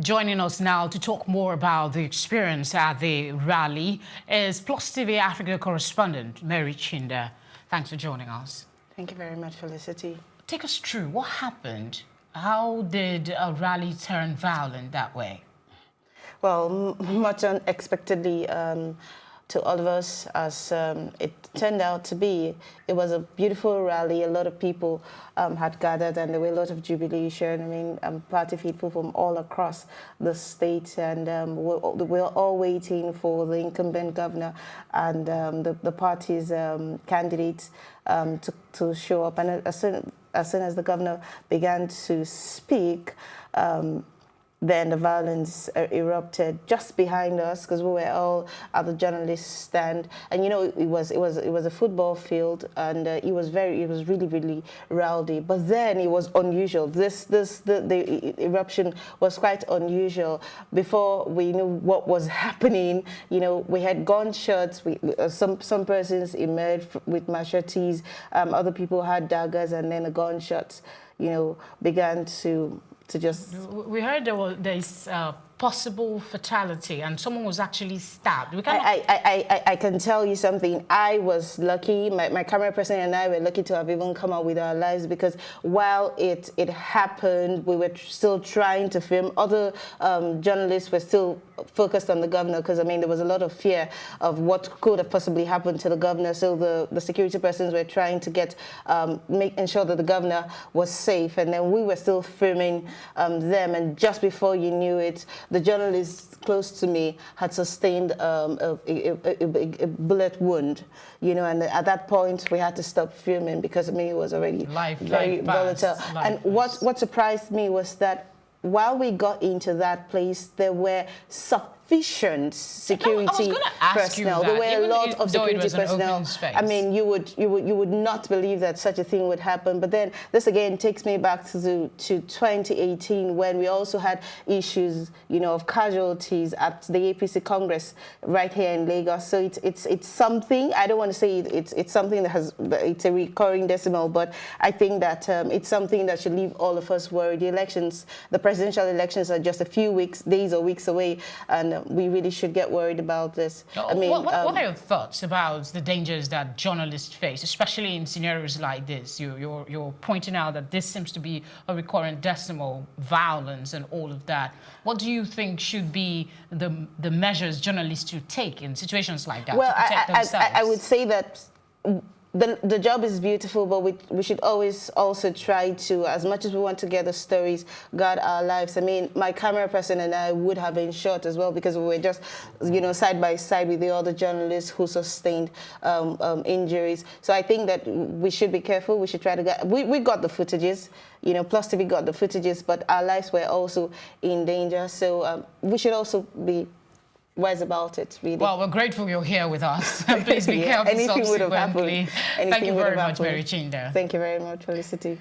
Joining us now to talk more about the experience at the rally is Plus TV Africa correspondent Mary Chinda. Thanks for joining us. Thank you very much, Felicity. Take us through what happened. How did a rally turn violent that way? Well, much unexpectedly to all of us, as it turned out to be. It was a beautiful rally. A lot of people had gathered, and there were a lot of jubilation. I mean, party people from all across the state, and we're all waiting for the incumbent governor and the party's candidates to show up. And as soon as the governor began to speak, then the violence erupted just behind us, because we were all at the journalist stand, and you know it was a football field, and it was really rowdy. But then it was unusual. The eruption was quite unusual. Before we knew what was happening, you know, we had gunshots. Some persons emerged with machetes. Other people had daggers, and then the gunshots, you know, began to just... We heard there's possible fatality, and someone was actually stabbed. I can tell you something. I was lucky. My camera person and I were lucky to have even come out with our lives, because while it happened, we were still trying to film. Other journalists were still focused on the governor, because I mean there was a lot of fear of what could have possibly happened to the governor. So the security persons were trying to ensure that the governor was safe, and then we were still filming them. And just before you knew it, the journalist close to me had sustained a bullet wound, you know, and at that point we had to stop filming, because I mean it was already very volatile. And what surprised me was that while we got into that place, there were sufficient security personnel. There were a lot of security personnel. I mean, you would not believe that such a thing would happen. But then this again takes me back to 2018, when we also had issues, you know, of casualties at the APC Congress right here in Lagos. So it's something. I don't want to say it's something that it's a recurring decimal, but I think that it's something that should leave all of us worried. The presidential elections are just a few days or weeks away, and we really should get worried about this. I mean, what are your thoughts about the dangers that journalists face, especially in scenarios like this? You're pointing out that this seems to be a recurrent decimal, violence and all of that. What do you think should be the measures journalists should take in situations like that to protect themselves? I would say that the job is beautiful, but we should always also try to, as much as we want to get the stories, guard our lives. I mean, my camera person and I would have been shot as well, because we were just, you know, side by side with the other journalists who sustained injuries. So I think that we should be careful. We should try to get... We got the footages, you know, Plus TV got the footages, but our lives were also in danger. So we should also be wise about it, really. Well, we're grateful you're here with us. Please be careful Anything would have happened. Thank you very much, Mary Chinda. Thank you very much, Felicity.